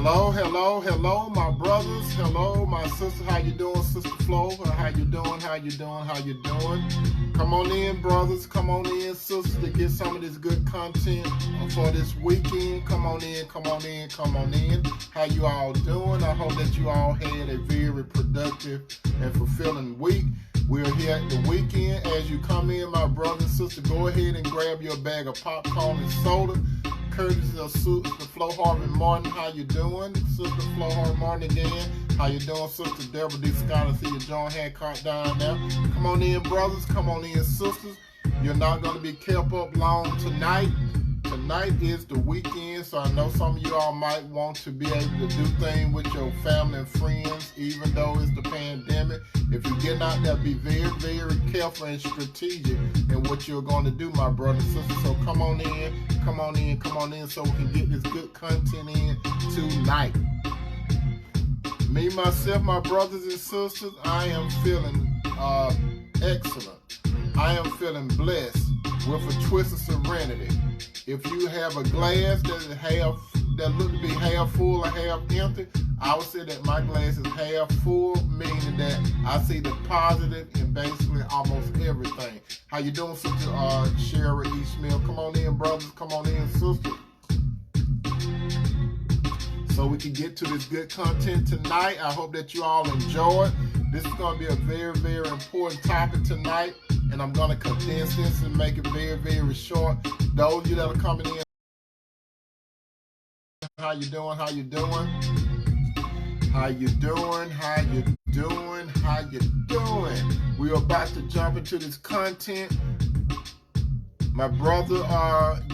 Hello, hello, hello, my brothers. Hello, my sisters. How you doing, Sister Flo? How you doing? How you doing? How you doing? Come on in, brothers. Come on in, sisters, to get some of this good content for this weekend. Come on in, come on in, come on in. How you all doing? I hope that you all had a very productive and fulfilling week. We're here at the weekend. As you come in, my brother and sister, go ahead and grab your bag of popcorn and soda. Courtesy of Sister Flo Harvey Martin. How you doing? Sister Flo Harvey Martin again. How you doing, Sister Deborah D. Scott? I see your John Hancock down there. Come on in, brothers. Come on in, sisters. You're not going to be kept up long tonight. Tonight is the weekend, so I know some of you all might want to be able to do things with your family and friends, even though it's the pandemic. If you're getting out there, be very, very careful and strategic in what you're going to do, my brother and sister. So come on in, come on in, come on in, so we can get this good content in tonight. Me, myself, my brothers and sisters, I am feeling excellent. I am feeling blessed with a twist of serenity. If you have a glass that look to be half full or half empty, I would say that my glass is half full, meaning that I see the positive in basically almost everything. How you doing, Sister Sherry Ishmael? Come on in, brothers. Come on in, sisters. So we can get to this good content tonight. I hope that you all enjoy it. This is going to be a very, very important topic tonight, and I'm going to condense this and make it very, very short. Those of you that are coming in, how you doing? How you doing? How you doing? How you doing? How you doing? We're about to jump into this content. My brother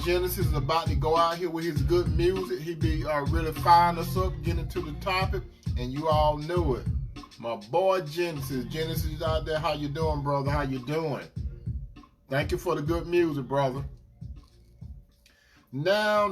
Genesis is about to go out here with his good music. He be really firing us up, getting into the topic, and you all knew it. My boy Genesis out there. How you doing, brother? How you doing? Thank you for the good music, brother. Now,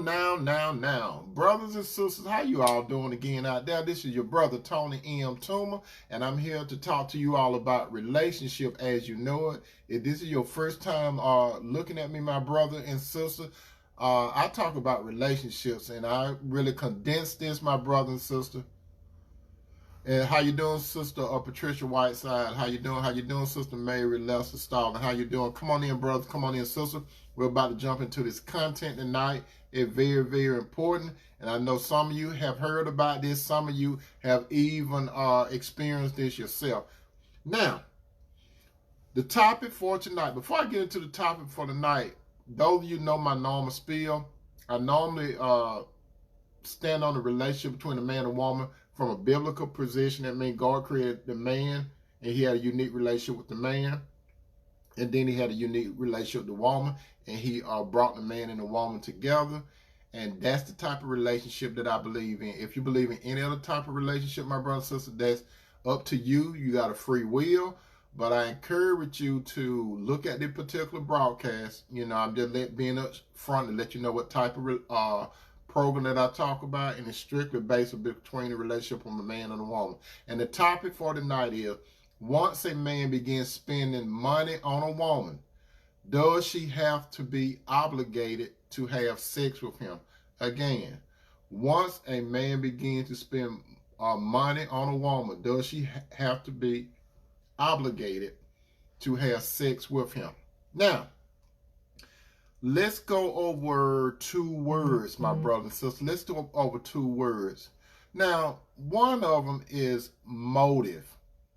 brothers and sisters, how you all doing again out there? This is your brother Tony M. Toomer, and I'm here to talk to you all about relationship as you know it. If this is your first time looking at me, my brother and sister, I talk about relationships, and I really condense this, my brother and sister. And how you doing, Sister Patricia Whiteside? How you doing? How you doing, Sister Mary Lester Stalling? How you doing? Come on in, brothers. Come on in, sister. We're about to jump into this content tonight. It's very, very important. And I know some of you have heard about this. Some of you have even experienced this yourself. Now, the topic for tonight, before I get into the topic for tonight, those of you know my normal spiel. I normally stand on the relationship between a man and woman from a biblical position. That means God created the man, and he had a unique relationship with the man. And then he had a unique relationship with the woman, and he brought the man and the woman together. And that's the type of relationship that I believe in. If you believe in any other type of relationship, my brother and sister, that's up to you. You got a free will. But I encourage you to look at this particular broadcast. You know, I'm just being up front to let you know what type of program that I talk about, and it's strictly based between the relationship of a man and a woman. And the topic for tonight is, once a man begins spending money on a woman, does she have to be obligated to have sex with him? Again, once a man begins to spend money on a woman, does she have to be obligated to have sex with him? Now, let's go over two words, my brother and sister. Let's go over two words. Now, one of them is motive.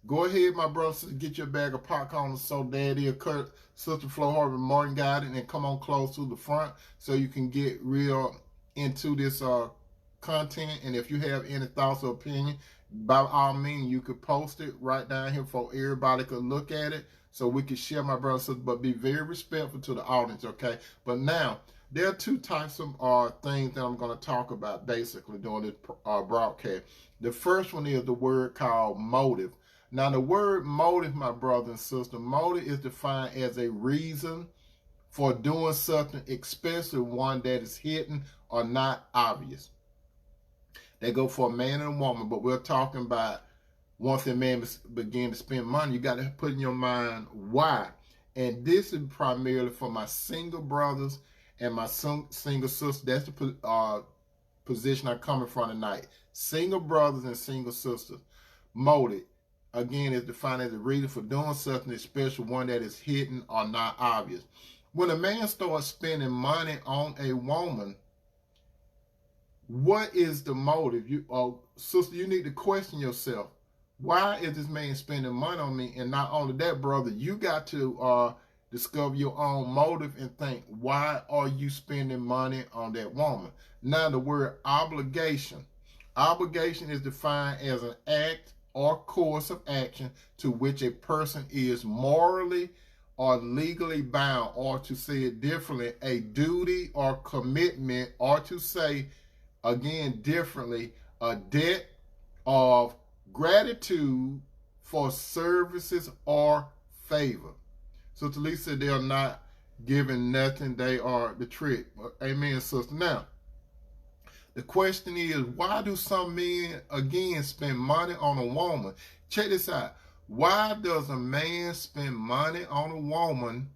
Go ahead, my brother and sister, get your bag of popcorn and soda. Daddy or Sister Flo Harvey Martin got it, and come on close to the front so you can get real into this content. And if you have any thoughts or opinion, by all means, you could post it right down here for everybody could look at it, so we can share, my brother and sister, but be very respectful to the audience, okay? But now, there are two types of things that I'm going to talk about basically during this broadcast. The first one is the word called motive. Now, the word motive, my brother and sister, motive is defined as a reason for doing something, especially one that is hidden or not obvious. They go for a man and a woman, but we're talking about once a man begin to spend money, you got to put in your mind why. And this is primarily for my single brothers and my single sisters. That's the position I'm coming from tonight. Single brothers and single sisters. Motive, again, is defined as a reason for doing something, especially one that is hidden or not obvious. When a man starts spending money on a woman, what is the motive? Sister, you need to question yourself. Why is this man spending money on me? And not only that, brother, you got to discover your own motive and think, why are you spending money on that woman? Now, the word obligation. Obligation is defined as an act or course of action to which a person is morally or legally bound, or to say it differently, a duty or commitment, or to say, again, differently, a debt of gratitude for services or favor. So Talisa, they're not giving nothing, they are the trick. Amen, sister. Now, the question is, why do some men, again, spend money on a woman? Check this out. Why does a man spend money on a woman?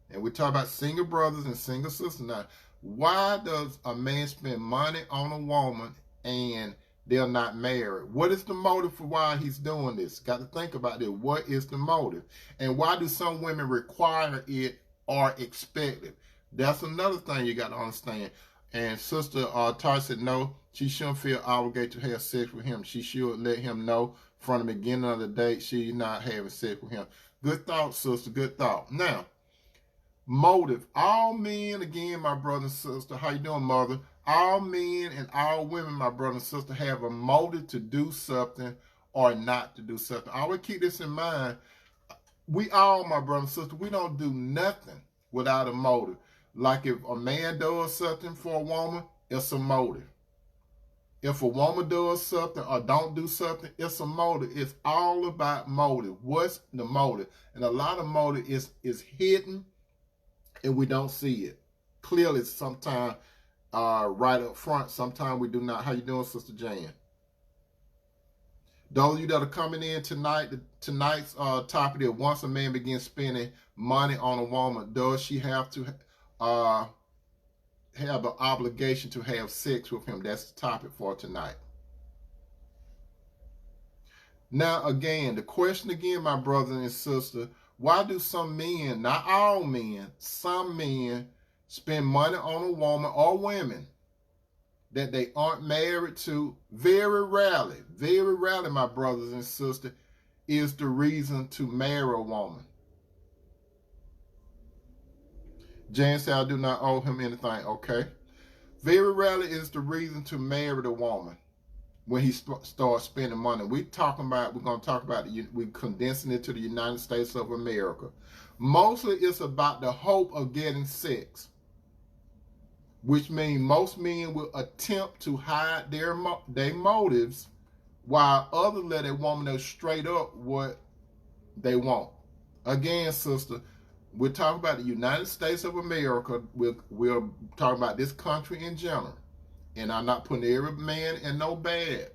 And we talk about single brothers and single sisters now. Why does a man spend money on a woman and they're not married? What is the motive for why he's doing this? Got to think about it. What is the motive? And why do some women require it or expect it? That's another thing you got to understand. And Sister Tar said no, she shouldn't feel obligated to have sex with him. She should let him know from the beginning of the date she's not having sex with him. Good thought, sister. Good thought. Now, motive. All men, again, my brother and sister, how you doing, mother? All men and all women, my brother and sister, have a motive to do something or not to do something. Always keep this in mind. We all, my brother and sister, we don't do nothing without a motive. Like if a man does something for a woman, it's a motive. If a woman does something or don't do something, it's a motive. It's all about motive. What's the motive? And a lot of motive is hidden and we don't see it. Clearly, sometimes right up front, sometimes we do not. How you doing, Sister Jan? Those of you that are coming in tonight, tonight's topic is, once a man begins spending money on a woman, does she have to have an obligation to have sex with him? That's the topic for tonight. Now, again, the question again, my brother and sister, why do some men, not all men, some men spend money on a woman or women that they aren't married to? Very rarely, my brothers and sisters, is the reason to marry a woman. Jan said, I do not owe him anything. Okay. Very rarely is the reason to marry the woman when he starts spending money. We're going to talk about it. We're condensing it to the United States of America. Mostly it's about the hope of getting sex, which means most men will attempt to hide their motives, while others let a woman know straight up what they want. Again, sister, we're talking about the United States of America. We're talking about this country in general. And I'm not putting every man in no bag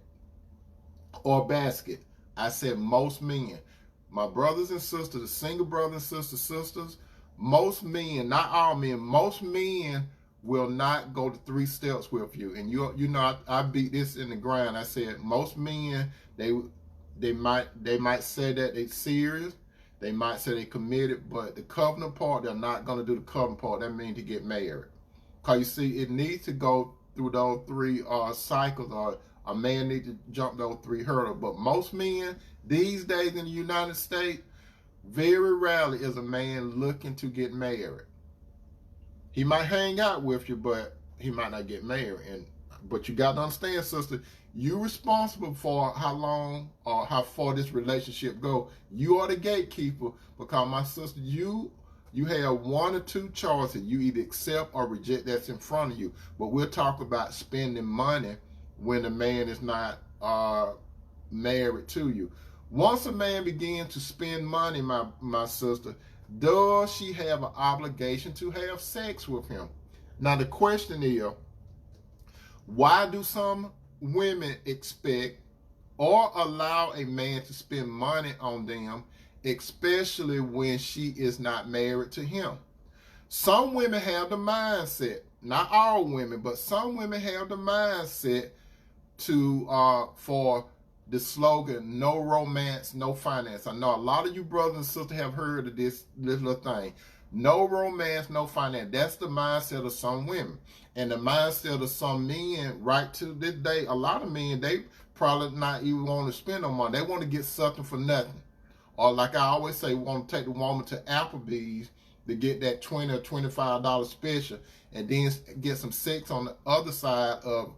or basket. I said most men. My brothers and sisters, the single brothers and sisters, most men, not all men, most men will not go to 3 steps with you. And you know, I beat this in the ground. I said most men, they might say that they're serious. They might say they committed, but the covenant part, they're not going to do the covenant part. That means to get married. Because you see, it needs to go through those 3 cycles, or a man needs to jump those 3 hurdles. But most men these days in the United States, very rarely is a man looking to get married. He might hang out with you, but he might not get married. But you got to understand, sister, you're responsible for how long or how far this relationship go. You are the gatekeeper, because, my sister, you have 1 or 2 choices. You either accept or reject that's in front of you. But we'll talk about spending money when a man is not married to you. Once a man begins to spend money, my sister, does she have an obligation to have sex with him? Now, the question is, why do some women expect or allow a man to spend money on them, especially when she is not married to him? Some women have the mindset, not all women, but some women have the mindset to for the slogan, no romance, no finance. I know a lot of you brothers and sisters have heard of this little thing. No romance, no finance. That's the mindset of some women. And the mindset of some men, right to this day, a lot of men, they probably not even want to spend no money. They want to get something for nothing. Or like I always say, want to take the woman to Applebee's to get that $20 or $25 special and then get some sex on the other side of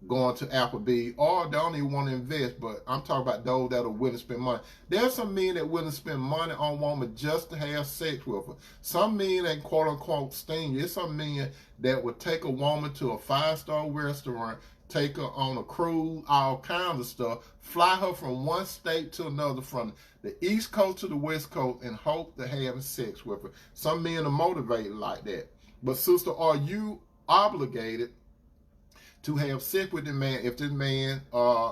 going to Applebee's, or they don't even want to invest. But I'm talking about those that are willing to spend money. There's some men that willing to spend money on a woman just to have sex with her. Some men ain't quote unquote stingy. There's some men that would take a woman to a 5-star restaurant, take her on a cruise, all kinds of stuff, fly her from one state to another, from the East Coast to the West Coast, and hope to having sex with her. Some men are motivated like that. But sister, are you obligated to have sex with the man if this man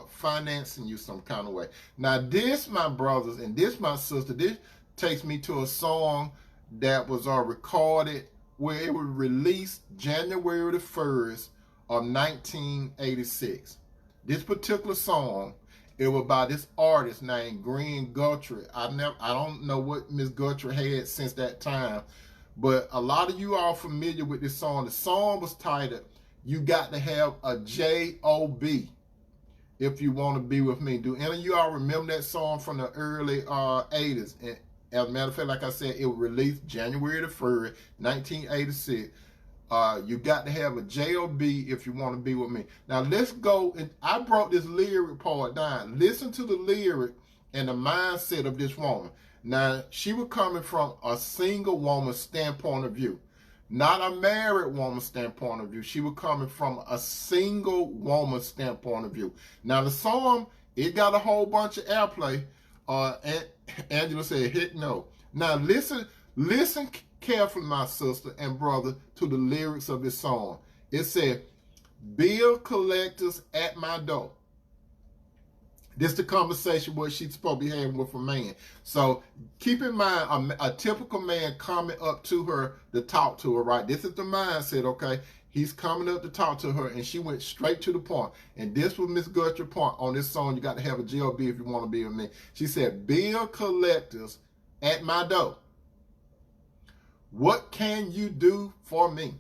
financing you some kind of way? Now this, my brothers, and this, my sister, this takes me to a song that was recorded where it was released January the 1st of 1986. This particular song, it was by this artist named Green Guthrie. I don't know what Miss Guthrie had since that time, but a lot of you are familiar with this song. The song was titled, "You Got to Have a J-O-B If You Want to Be With Me." Do any of you all remember that song from the early 80s? And as a matter of fact, like I said, it was released January the 1st, 1986. You got to have a J-O-B if you want to be with me. Now let's go, and I brought this lyric part down. Listen to the lyric and the mindset of this woman. Now, she was coming from a single woman's standpoint of view, not a married woman's standpoint of view. She was coming from a single woman's standpoint of view. Now, the song, it got a whole bunch of airplay. And Angela said, "Hit no." Now, listen carefully, my sister and brother, to the lyrics of this song. It said, "Bill collectors at my door." This is the conversation what she's supposed to be having with a man. So keep in mind, a typical man coming up to her to talk to her, right? This is the mindset, okay? He's coming up to talk to her, and she went straight to the point. And this was Miss Guthrie's point on this song, "You Got to Have a J-O-B If You Want to Be With Me." She said, "Bill collectors at my door. What can you do for me?"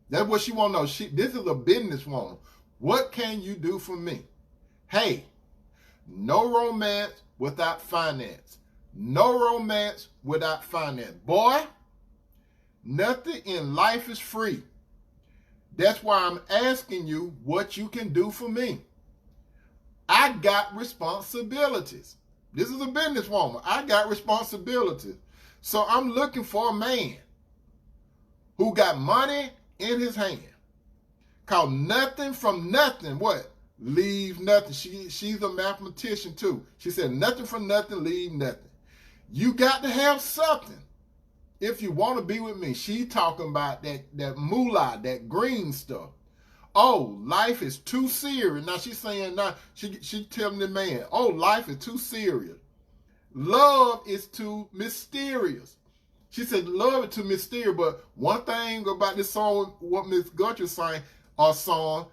That's what she want to know. This is a businesswoman. What can you do for me? Hey, no romance without finance. No romance without finance. Boy, nothing in life is free. That's why I'm asking you what you can do for me. I got responsibilities. This is a businesswoman. I got responsibilities. So I'm looking for a man who got money in his hand. Cause nothing from nothing, what? Leave nothing. She's a mathematician too. She said nothing from nothing, leave nothing. You got to have something if you want to be with me. She talking about that moolah, that green stuff. Oh, life is too serious. Now she's saying, now she telling the man, oh, life is too serious. Love is too mysterious. She said love is too mysterious. But one thing about this song, what Miss Guthrie sang, song,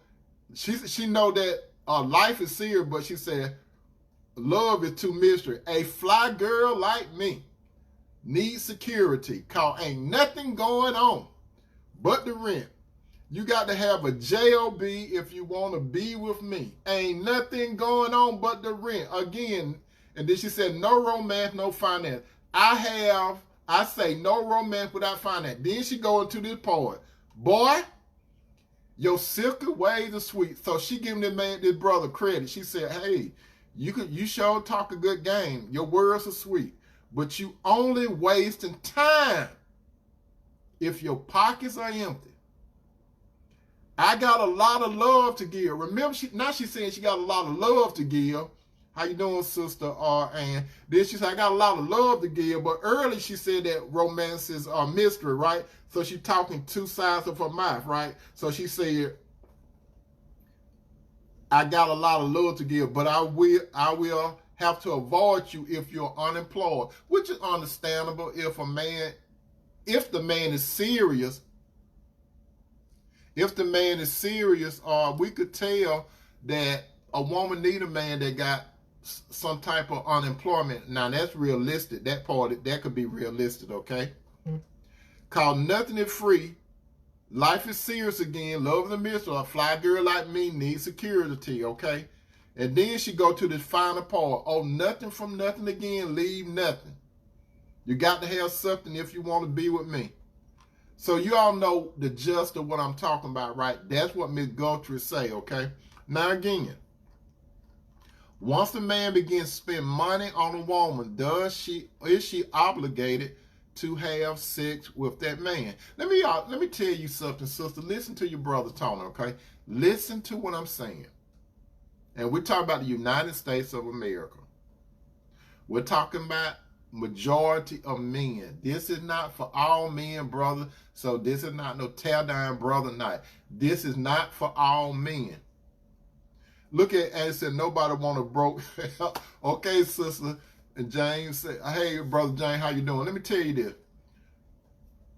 she know that life is serious, but she said love is too mystery. A fly girl like me needs security, cause ain't nothing going on but the rent. You got to have a J-O-B if you want to be with me. Ain't nothing going on but the rent. Again, and then she said no romance, no finance. I say no romance without finance. Then she go into this part. Boy, your silky ways are sweet. So she giving this brother credit. She said, hey, you sure talk a good game. Your words are sweet, but you only wasting time if your pockets are empty. I got a lot of love to give. Remember, she's saying she got a lot of love to give. How you doing, sister? And then she said, I got a lot of love to give. But early she said that romance is a mystery, right? So she's talking two sides of her mouth, right? So she said, I got a lot of love to give, but I will have to avoid you if you're unemployed, which is understandable if the man is serious. If the man is serious, we could tell that a woman need a man that got some type of unemployment. Now that's realistic. That part, that could be realistic, okay? Cause nothing is free. Life is serious again. Love in the middle. A fly girl like me needs security, okay? And then she go to this final part. Oh, nothing from nothing again. Leave nothing. You got to have something if you want to be with me. So you all know the gist of what I'm talking about, right? That's what Miss Guthrie say, okay? Now again, once the man begins to spend money on a woman, is she obligated to have sex with that man? Let me tell you something, sister. Listen to your brother Tony, okay? Listen to what I'm saying. And we're talking about the United States of America. We're talking about majority of men. This is not for all men, brother. So this is not no tear down brother night. This is not for all men. Look at, and said nobody want to broke. Okay, sister. And James said, hey, brother James, how you doing? Let me tell you this.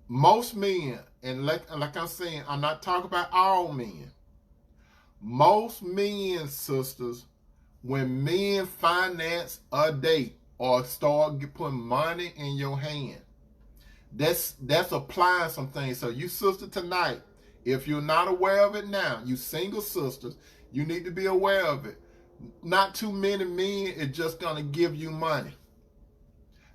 Most men, and like I'm saying, I'm not talking about all men. Most men, sisters, when men finance a date or start putting money in your hand, that's applying some things. So you sister tonight, if you're not aware of it now, you single sisters, you need to be aware of it. Not too many men are just going to give you money.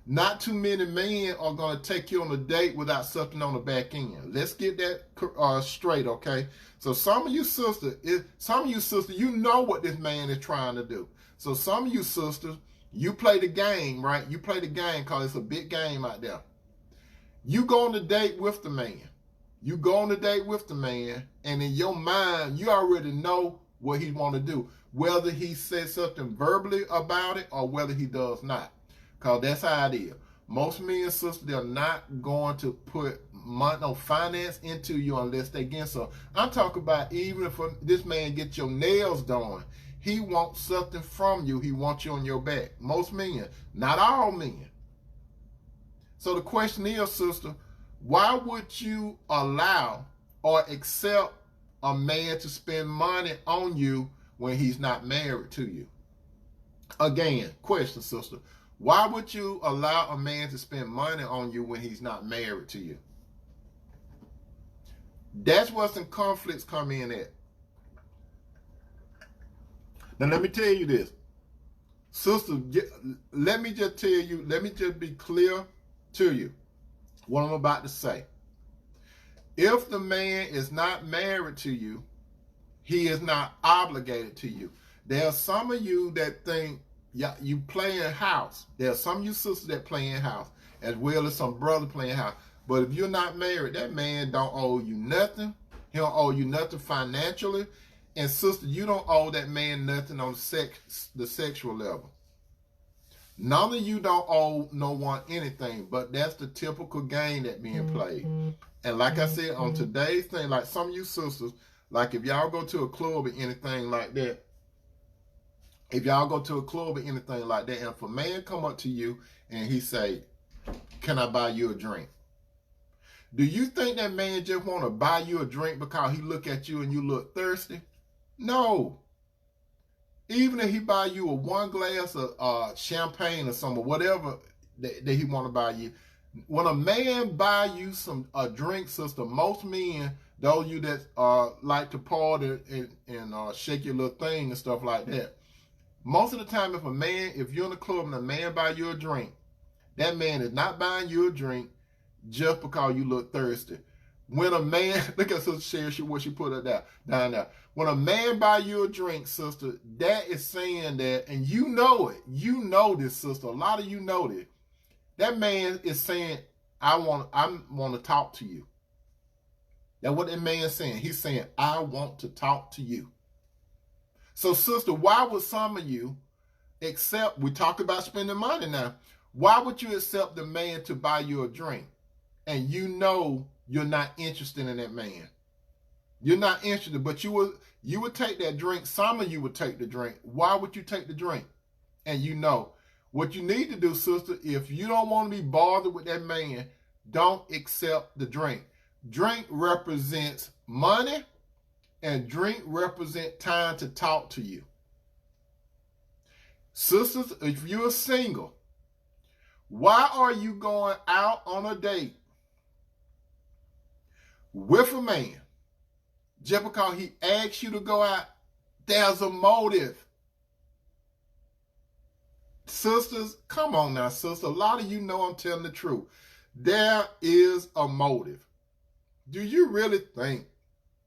Not too many men are going to take you on a date without something on the back end. Let's get that straight, okay? So some of you sisters, you know what this man is trying to do. So some of you sisters, you play the game, right? You play the game because it's a big game out there. You go on a date with the man. You go on a date with the man, and in your mind, you already know what he want to do. Whether he says something verbally about it or whether he does not. Because that's how it is. Most men and sisters, they're not going to put money or finance into you unless they get some. I'm talking about even if this man gets your nails done, he wants something from you. He wants you on your back. Most men, not all men. So the question is, sister, why would you allow or accept a man to spend money on you when he's not married to you? Again, question, sister. Why would you allow a man to spend money on you when he's not married to you? That's where some conflicts come in at. Now, let me tell you this. Sister, let me just tell you, let me just be clear to you what I'm about to say. If the man is not married to you, he is not obligated to you. There are some of you that think, yeah, you play in house. There are some of you sisters that play in house, as well as some brother playing house. But if you're not married, that man don't owe you nothing. He don't owe you nothing financially. And sister, you don't owe that man nothing on the sexual level. None of you don't owe no one anything, but that's the typical game that being played. And like I said, on today's thing, like some of you sisters, like if y'all go to a club or anything like that, and if a man come up to you and he say, can I buy you a drink? Do you think that man just want to buy you a drink because he look at you and you look thirsty? No. Even if he buy you a one glass of champagne or something, whatever that he want to buy you, when a man buy you a drink, sister, most men, those you that like to party and shake your little thing and stuff like that, most of the time, if you're in the club and a man buy you a drink, that man is not buying you a drink just because you look thirsty. When a man, look at Sister Sherry, what she put it down there. When a man buy you a drink, sister, that is saying that, and you know it. You know this, sister. A lot of you know this. That man is saying, I want to talk to you. That's what that man is saying. He's saying, I want to talk to you. So, sister, why would some of you accept, we talk about spending money now, why would you accept the man to buy you a drink and you know you're not interested in that man? You're not interested, but you would take that drink. Some of you would take the drink. Why would you take the drink? And you know, what you need to do, sister, if you don't want to be bothered with that man, don't accept the drink. Drink represents money, and drink represents time to talk to you. Sisters, if you're single, why are you going out on a date with a man just because he asks you to go out? There's a motive. Sisters, come on now, sister. A lot of you know I'm telling the truth. There is a motive. Do you really think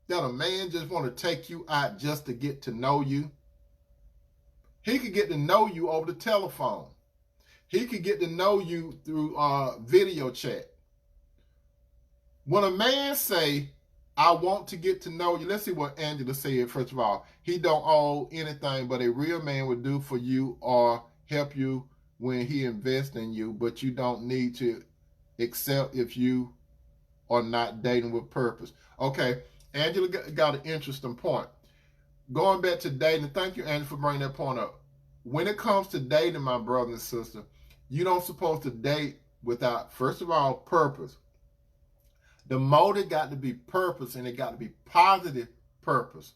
that a man just want to take you out just to get to know you? He could get to know you over the telephone. He could get to know you through video chat. When a man say, I want to get to know you, let's see what Angela said first of all. He don't owe anything, but a real man would do for you or help you when he invests in you, but you don't need to accept if you are not dating with purpose. Okay, Angela got an interesting point. Going back to dating, thank you, Angela, for bringing that point up. When it comes to dating, my brother and sister, you don't supposed to date without, first of all, purpose. The motive got to be purpose, and it got to be positive purpose.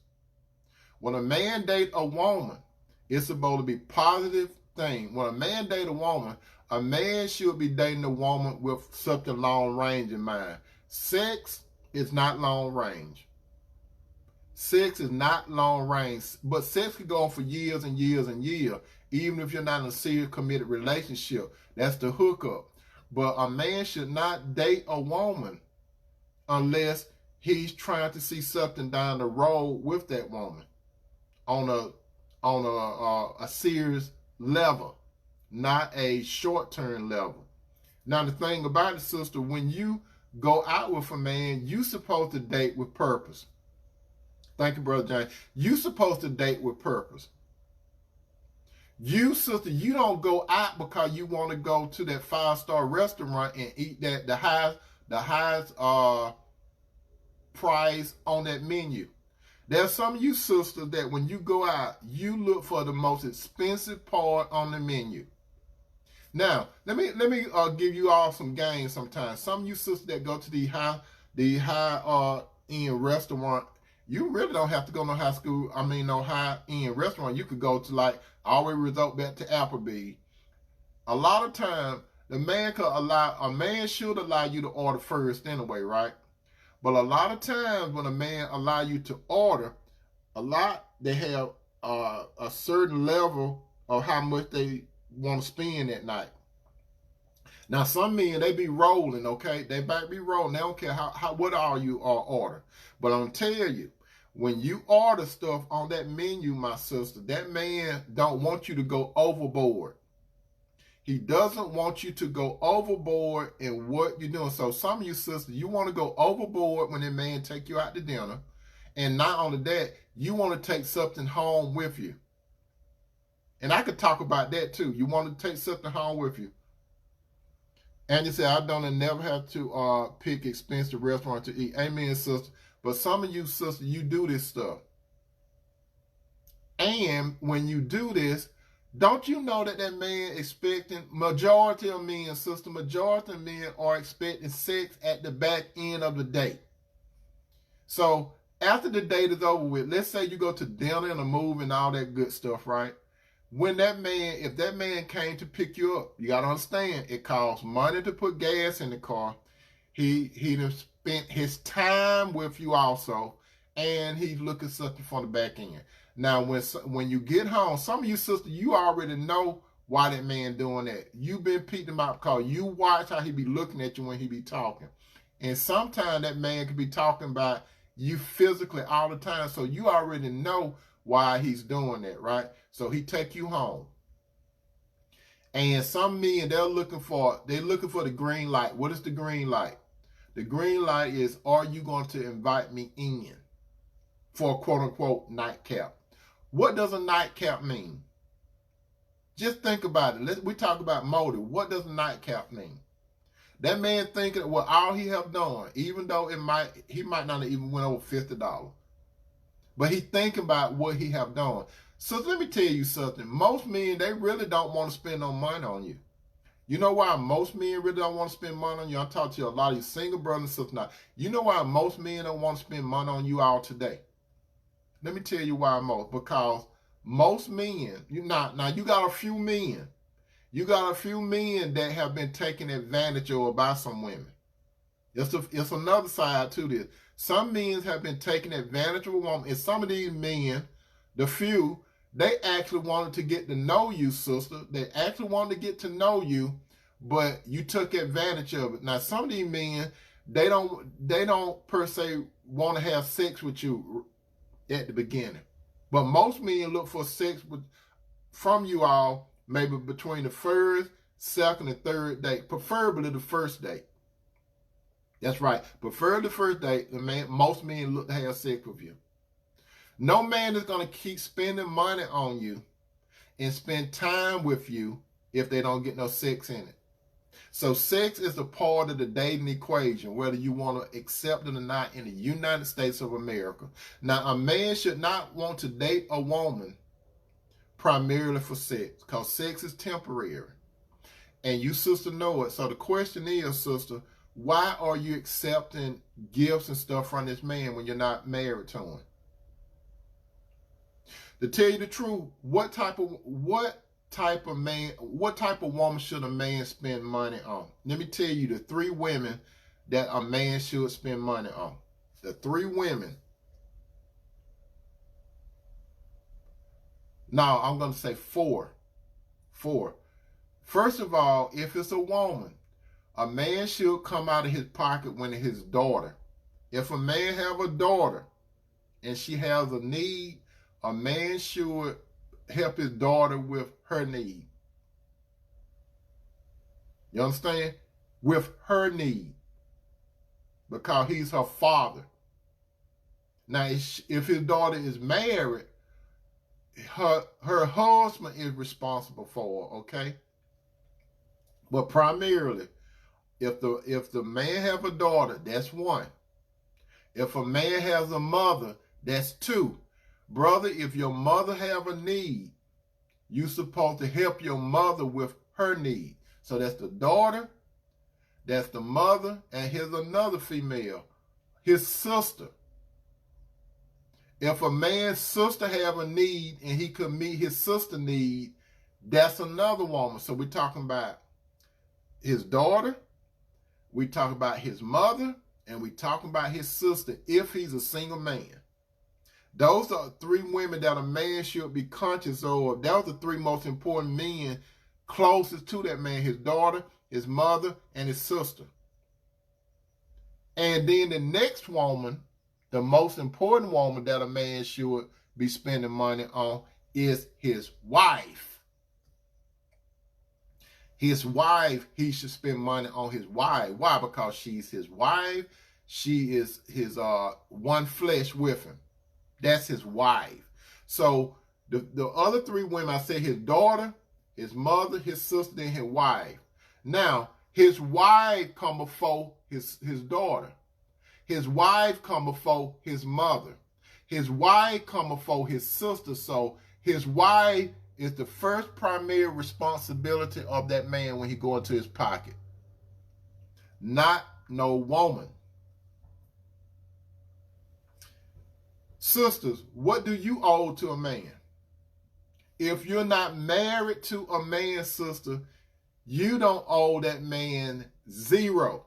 When a man date a woman, it's supposed to be positive thing. When a man date a man should be dating a woman with something long range in mind. Sex is not long range. Sex is not long range, but sex can go on for years and years and years, even if you're not in a serious committed relationship. That's the hookup. But a man should not date a woman unless he's trying to see something down the road with that woman on a serious level, not a short-term level. Now, the thing about it, sister, when you go out with a man, you supposed to date with purpose. Thank you, Brother James. You supposed to date with purpose. You, sister, you don't go out because you want to go to that 5-star restaurant and eat that the highest price on that menu. There's some of you sisters that when you go out, you look for the most expensive part on the menu. Now, let me give you all some games sometimes. Some of you sisters that go to the high end restaurant, you really don't have to go no high end restaurant. You could go to like always resort back to Applebee's. A lot of times, a man should allow you to order first anyway, right? But a lot of times when a man allow you to order, they have a certain level of how much they want to spend that night. Now, some men, they be rolling, okay? They might be rolling. They don't care what all you order. But I'm tell you, when you order stuff on that menu, my sister, that man don't want you to go overboard. He doesn't want you to go overboard in what you're doing. So some of you sisters, you want to go overboard when that man take you out to dinner. And not only that, you want to take something home with you. And I could talk about that too. You want to take something home with you. And you say, I don't never have to pick expensive restaurant to eat. Amen, sister. But some of you sisters, you do this stuff. And when you do this, don't you know that man expecting, majority of men, sister, majority of men are expecting sex at the back end of the date. So after the date is over with, let's say you go to dinner and a movie and all that good stuff, right? When if that man came to pick you up, you got to understand, it costs money to put gas in the car. He done spent his time with you also, and he's looking something from the back end. Now, when you get home, some of you sisters, you already know why that man doing that. You've been peeping him out because you watch how he be looking at you when he be talking. And sometimes that man could be talking about you physically all the time, so you already know why he's doing that, right? So he take you home. And some men, they're looking for the green light. What is the green light? The green light is, are you going to invite me in for a quote-unquote nightcap? What does a nightcap mean? Just think about it. We talk about motive. What does a nightcap mean? That man thinking, well, all he have done, even though he might not have even went over $50, but he thinking about what he have done. So let me tell you something. Most men, they really don't want to spend no money on you. You know why most men really don't want to spend money on you? I'm talking to a lot of you single brothers and sisters now. You know why most men don't want to spend money on you all today? Let me tell you why most. Because most men, now you got a few men. You got a few men that have been taken advantage of by some women. It's another side to this. Some men have been taking advantage of a woman, and some of these men, the few, they actually wanted to get to know you, sister. They actually wanted to get to know you, but you took advantage of it. Now, some of these men, they don't per se want to have sex with you at the beginning. But most men look for sex from you all maybe between the first, second, and third date, preferably the first date. That's right. Prefer the first date. Most men look to have sex with you. No man is going to keep spending money on you and spend time with you if they don't get no sex in it. So sex is a part of the dating equation, whether you want to accept it or not in the United States of America. Now, a man should not want to date a woman primarily for sex, because sex is temporary. And you, sister, know it. So the question is, sister, why are you accepting gifts and stuff from this man when you're not married to him? To tell you the truth, what type of woman should a man spend money on? Let me tell you the 3 women that a man should spend money on. The 3 women. No, I'm going to say 4. 4. First of all, if it's a woman, a man should come out of his pocket when it's his daughter. If a man have a daughter and she has a need, a man should help his daughter with her need. You understand? With her need. Because he's her father. Now, if his daughter is married, her husband is responsible for her, okay? But primarily, if the man have a daughter, that's 1. If a man has a mother, that's 2. Brother, if your mother have a need, you're supposed to help your mother with her need. So that's the daughter, that's the mother, and here's another female, his sister. If a man's sister have a need and he could meet his sister's need, that's another woman. So we're talking about his daughter, we talk about his mother, and we talking about his sister if he's a single man. Those are 3 women that a man should be conscious of. Those are the 3 most important men closest to that man: his daughter, his mother, and his sister. And then the next woman, the most important woman that a man should be spending money on, is his wife. His wife, he should spend money on his wife. Why? Because she's his wife. She is his one flesh with him. That's his wife. So the other 3 women, I said his daughter, his mother, his sister, and his wife. Now, his wife come before his daughter. His wife come before his mother. His wife come before his sister. So his wife is the first primary responsibility of that man when he go into his pocket. Not no woman. Sisters, what do you owe to a man? If you're not married to a man, sister, you don't owe that man 0.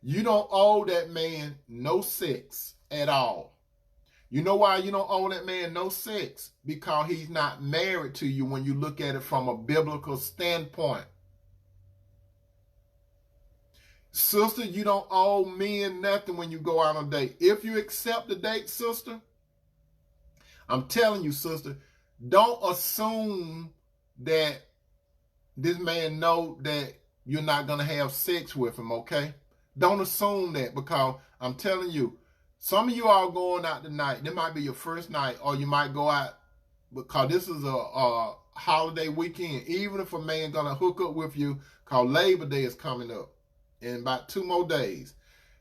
You don't owe that man no sex at all. You know why you don't owe that man no sex? Because he's not married to you when you look at it from a biblical standpoint. Sister, you don't owe men nothing when you go out on a date. If you accept the date, sister, I'm telling you, sister, don't assume that this man know that you're not going to have sex with him, okay? Don't assume that, because I'm telling you, some of you all going out tonight, this might be your first night, or you might go out because this is a holiday weekend. Even if a man going to hook up with you, because Labor Day is coming up in about 2 more days.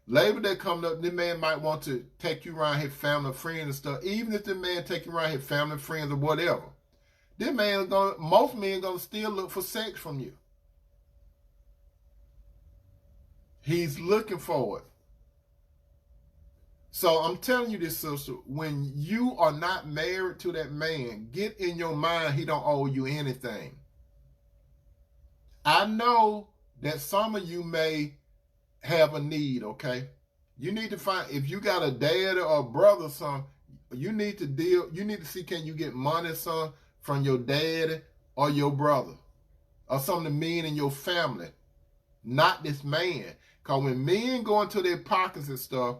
Labor Day coming up, this man might want to take you around his family and friends and stuff. Even if this man take you around his family and friends or whatever, this man most men gonna still look for sex from you. He's looking for it. So I'm telling you this, sister, when you are not married to that man, get in your mind he don't owe you anything. I know that some of you may have a need, okay? You need to find, if you got a dad or a brother, son, you need to see, can you get money, son, from your dad or your brother or some of the men in your family, not this man. Because when men go into their pockets and stuff,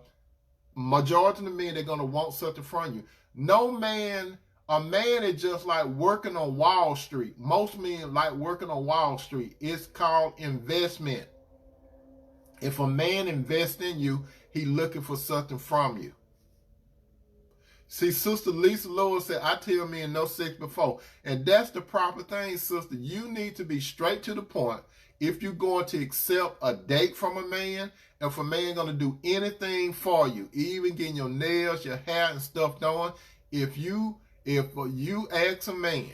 majority of the men, they're going to want something from you. No man, a man is just like working on Wall Street. Most men like working on Wall Street. It's called investment. If a man invests in you, he looking for something from you. See, Sister Lisa Lewis said, I tell men no sex before. And that's the proper thing, sister. You need to be straight to the point. If you're going to accept a date from a man, if a man going to do anything for you, even getting your nails, your hair and stuff done, if you ask a man,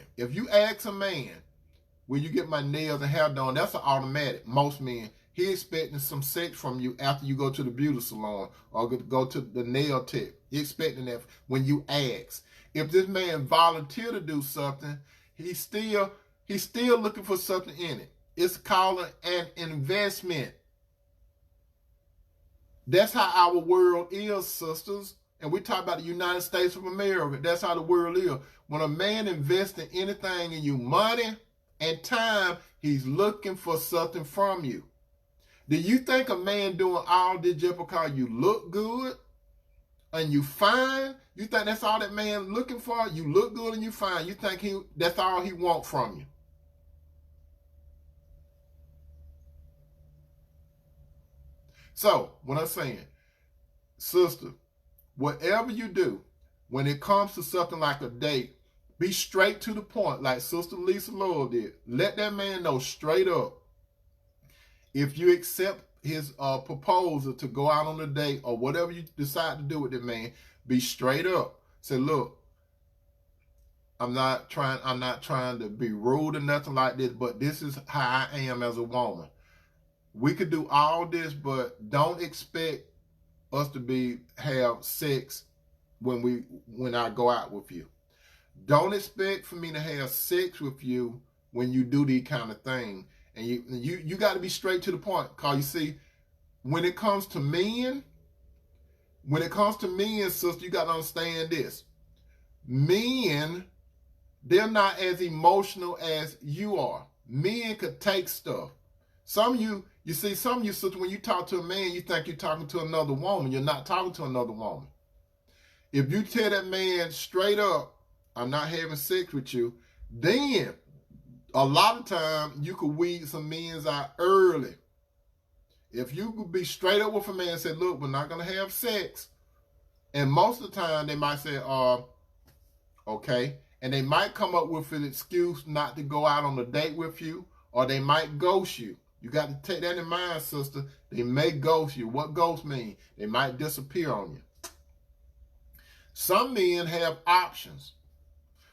will you get my nails and hair done? That's an automatic. Most men, he expecting some sex from you after you go to the beauty salon or go to the nail tech. He expecting that when you ask. If this man volunteer to do something, he's still looking for something in it. It's called an investment. That's how our world is, sisters. And we talk about the United States of America. That's how the world is. When a man invests in anything in you, money and time, he's looking for something from you. Do you think a man doing all this just because you look good and you fine? You think that's all that man looking for? You look good and you fine. You think that's all he want from you? So, what I'm saying, sister, whatever you do, when it comes to something like a date, be straight to the point, like Sister Lisa Lowell did. Let that man know straight up. If you accept his proposal to go out on a date or whatever you decide to do with that man, be straight up. Say, look, I'm not trying to be rude or nothing like this, but this is how I am as a woman. We could do all this, but don't expect us to have sex when I go out with you. Don't expect for me to have sex with you when you do these kind of things. And you got to be straight to the point. Because you see, when it comes to men, sister, you got to understand this. Men, they're not as emotional as you are. Men could take stuff. Some of you sister, when you talk to a man, you think you're talking to another woman. You're not talking to another woman. If you tell that man straight up, I'm not having sex with you, then a lot of time you could weed some men out early. If you could be straight up with a man and say, look, we're not going to have sex. And most of the time they might say, okay. And they might come up with an excuse not to go out on a date with you, or they might ghost you. You got to take that in mind, sister. They may ghost you. What ghost mean? They might disappear on you. Some men have options.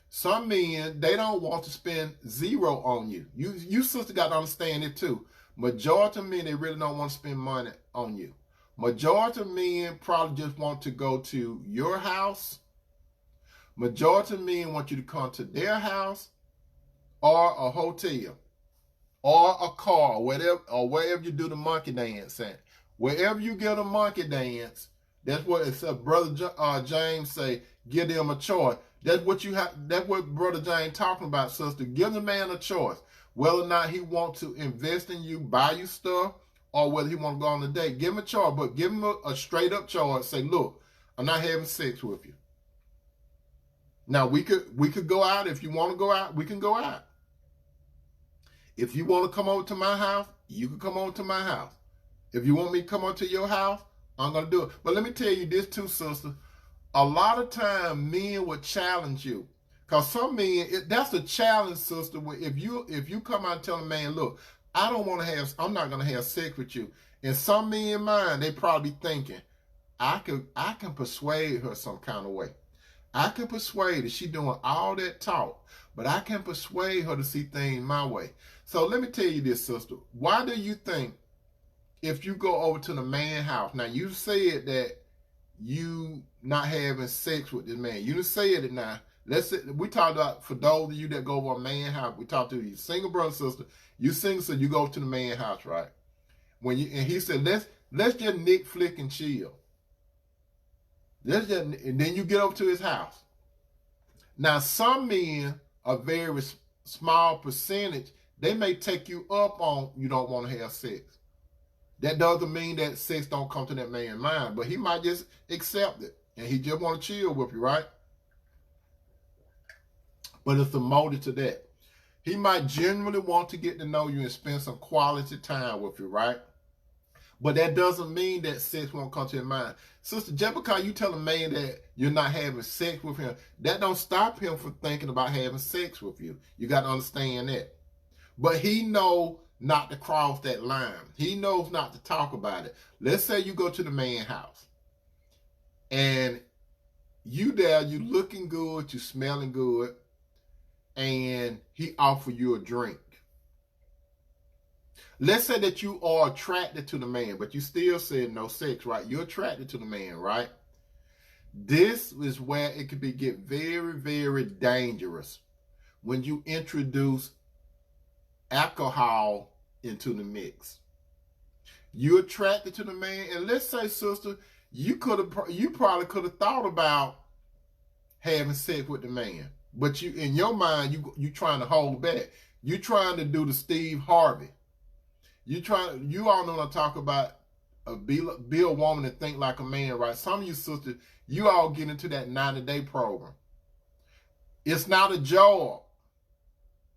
Some men, they don't want to spend zero on you. You sister got to understand it too. Majority of men, they really don't want to spend money on you. Majority of men probably just want to go to your house. Majority of men want you to come to their house or a hotel or a car, wherever you do the monkey dance at. Wherever you get a monkey dance, that's what it's Brother James say, give them a choice. That's what Brother James talking about, sister. Give the man a choice. Whether or not he wants to invest in you, buy you stuff, or whether he want to go on a date. Give him a choice, but give him a straight up choice. Say, look, I'm not having sex with you. Now, we could go out. If you want to go out, we can go out. If you want to come over to my house, you can come over to my house. If you want me to come over to your house, I'm going to do it. But let me tell you this too, sister. A lot of time men will challenge you. Because some men, that's a challenge, sister. If you come out and tell a man, look, I'm not going to have sex with you. And some men mind, they probably thinking, I can persuade her some kind of way. I can persuade her. She doing all that talk. But I can persuade her to see things my way. So let me tell you this, sister. Why do you think if you go over to the man house, now you said that you not having sex with this man. You didn't say it now. Let's say we talked about, for those of you that go over a man house, we talked to you single brother, sister. You single, so you go to the man house, right? When you, and he said, let's just nick, flick, and chill. And then you get over to his house. Now, some men, a very small percentage, they may take you up on you don't want to have sex. That doesn't mean that sex don't come to that man's mind, but he might just accept it, and he just want to chill with you, right? But it's a motive to that. He might genuinely want to get to know you and spend some quality time with you, right? But that doesn't mean that sex won't come to your mind. Sister, just because you tell a man that you're not having sex with him, that don't stop him from thinking about having sex with you. You got to understand that. But he knows not to cross that line. He knows not to talk about it. Let's say you go to the man's house, and you there, you looking good, you smelling good, and he offer you a drink. Let's say that you are attracted to the man, but you still said no sex, right? You're attracted to the man, right? This is where it could get very, very dangerous when you introduce alcohol into the mix. You're attracted to the man, and let's say, sister, you probably could have thought about having sex with the man, but you, in your mind, you trying to hold back. You trying to do the Steve Harvey. You all know what I talk about, be a woman and think like a man, right? Some of you sisters, you all get into that 90-day program. It's not a job.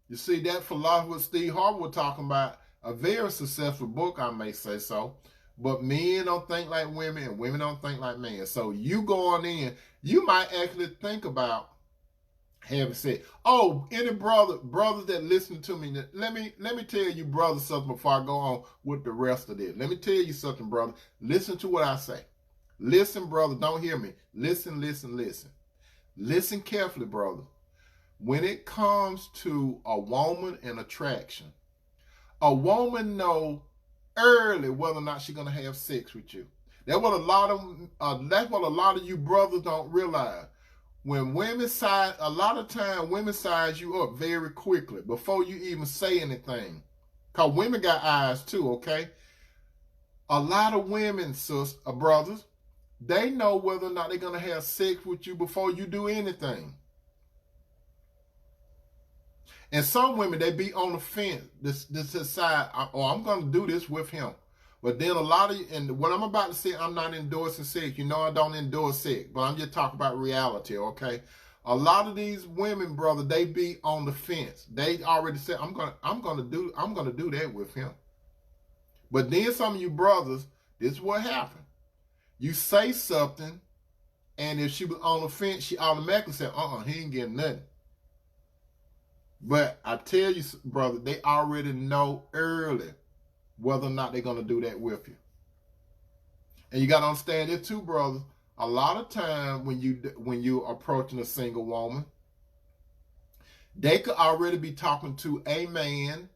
You see, that philosopher Steve Harvey was talking about, a very successful book, I may say so, but men don't think like women and women don't think like men. So you going in, you might actually think about having sex. Oh, any brothers that listen to me, let me tell you, brothers, something before I go on with the rest of this. Let me tell you something, brother. Listen to what I say. Listen, brother, don't hear me. Listen. Listen carefully, brother. When it comes to a woman and attraction, a woman know early whether or not she's gonna have sex with you. That's what a lot of you brothers don't realize. When women size, a lot of time women size you up very quickly before you even say anything. Because women got eyes too, okay? A lot of women, brothers, they know whether or not they're going to have sex with you before you do anything. And some women, they be on the fence. This decide, I'm going to do this with him. But then a lot of, and what I'm about to say, I'm not endorsing sex. You know I don't endorse sex, but I'm just talking about reality, okay? A lot of these women, brother, they be on the fence. They already said, I'm gonna do that with him. But then some of you brothers, this is what happened. You say something, and if she was on the fence, she automatically said, he ain't getting nothing. But I tell you, brother, they already know early whether or not they're going to do that with you. And you got to understand it too, brothers. A lot of time when you're approaching a single woman, they could already be talking to a man,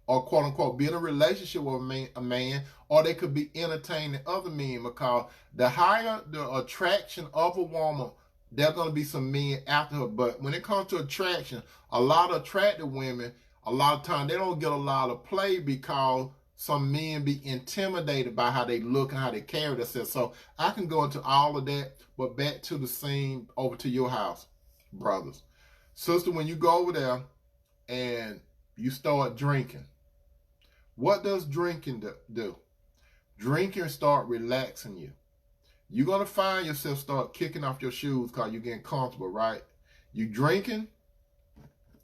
or quote unquote be in a relationship with a man, or they could be entertaining other men, because the higher the attraction of a woman, there are going to be some men after her. But when it comes to attraction, a lot of attractive women, a lot of times they don't get a lot of play because some men be intimidated by how they look and how they carry themselves. So I can go into all of that, but back to the scene, over to your house, brothers. Sister, when you go over there and you start drinking, what does drinking do? Drinking start relaxing you. You're going to find yourself start kicking off your shoes because you're getting comfortable, right? You drinking,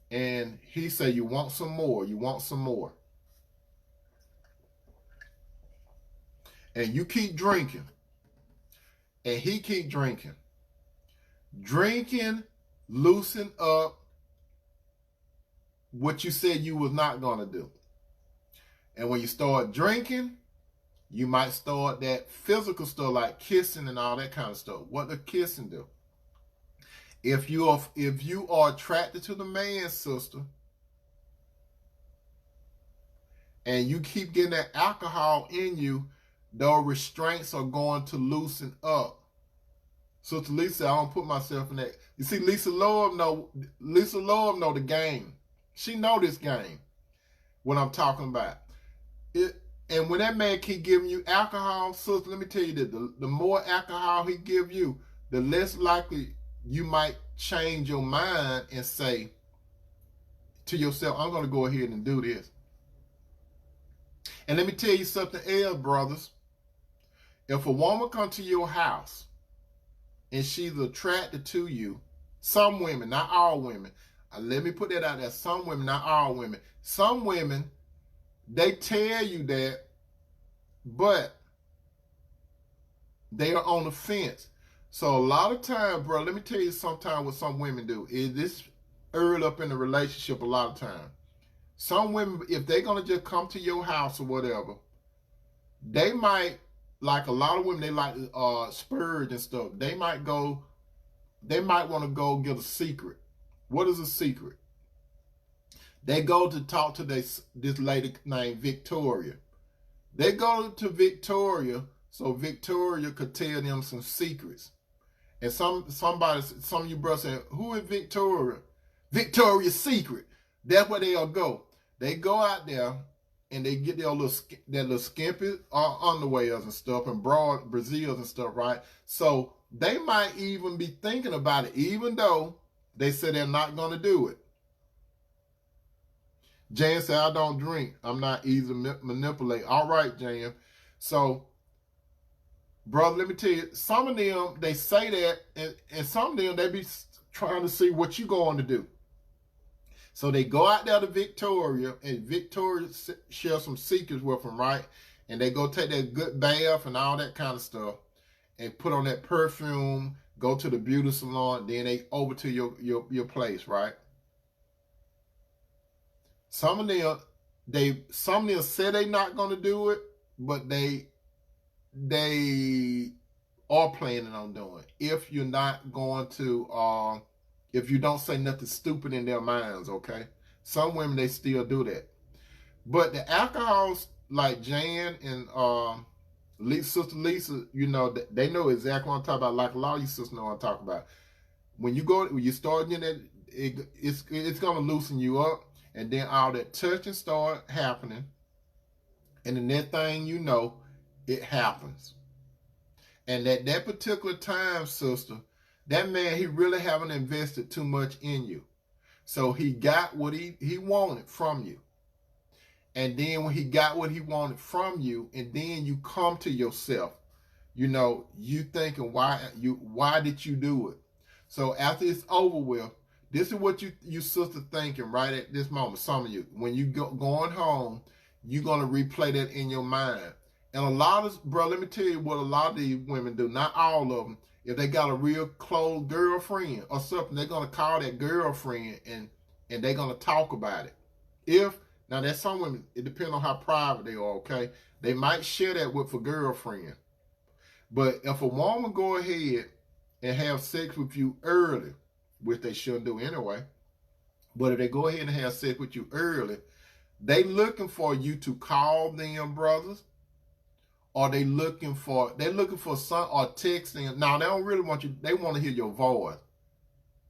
and he say, you want some more, you want some more. And you keep drinking, and he keep drinking. Drinking loosen up what you said you was not going to do. And when you start drinking, you might start that physical stuff like kissing and all that kind of stuff. What does kissing do? If you are attracted to the man, sister, and you keep getting that alcohol in you, those restraints are going to loosen up. Sister Lisa, I don't put myself in that. You see, Lisa Love know the game. She know this game, what I'm talking about. And when that man keep giving you alcohol, sister, let me tell you that the more alcohol he give you, the less likely you might change your mind and say to yourself, I'm going to go ahead and do this. And let me tell you something else, brothers. If a woman come to your house and she's attracted to you, some women, not all women, let me put that out there, some women, not all women, some women, they tell you that, but they are on the fence. So a lot of times, bro, let me tell you sometimes what some women do. Is this early up in the relationship a lot of times. Some women, if they're going to just come to your house or whatever, they might, like a lot of women, they like spurge and stuff. They might want to go get a secret. What is a secret? They go to talk to this lady named Victoria. They go to Victoria so Victoria could tell them some secrets. And some of you brothers say, who is Victoria? Victoria's Secret. That's where they'll go. They go out there and they get their little skimpy underwears and stuff and broad Brazils and stuff, right? So they might even be thinking about it, even though they say they're not going to do it. Jan said, I don't drink. I'm not easy to manipulate. All right, Jan. So, brother, let me tell you, some of them, they say that, and some of them, they be trying to see what you going to do. So they go out there to Victoria, and Victoria shares some secrets with them, right? And they go take that good bath and all that kind of stuff, and put on that perfume, go to the beauty salon, then they over to your place, right? Some of them say they're not going to do it, but they are planning on doing it. If you're not going to, if you don't say nothing stupid in their minds, okay? Some women, they still do that. But the alcohols, like Jan and Sister Lisa, you know, they know exactly what I'm talking about. Like a lot of you sisters know what I'm talking about. When you start getting that, it's going to loosen you up. And then all that touching start happening. And the next thing you know, it happens. And at that particular time, sister, that man, he really haven't invested too much in you. So he got what he wanted from you. And then when he got what he wanted from you, and then you come to yourself, you know, you thinking, why did you do it? So after it's over with, this is what you sister thinking right at this moment. Some of you, when you going home, you're going to replay that in your mind. And a lot of, bro, let me tell you what a lot of these women do. Not all of them. If they got a real close girlfriend or something, they're going to call that girlfriend and they're going to talk about it. Now there's some women, it depends on how private they are, okay? They might share that with a girlfriend. But if a woman go ahead and have sex with you early, which they shouldn't do anyway, but if they go ahead and have sex with you early, they looking for you to call them, brothers, or they looking for some, or texting. Now they don't really want you, they want to hear your voice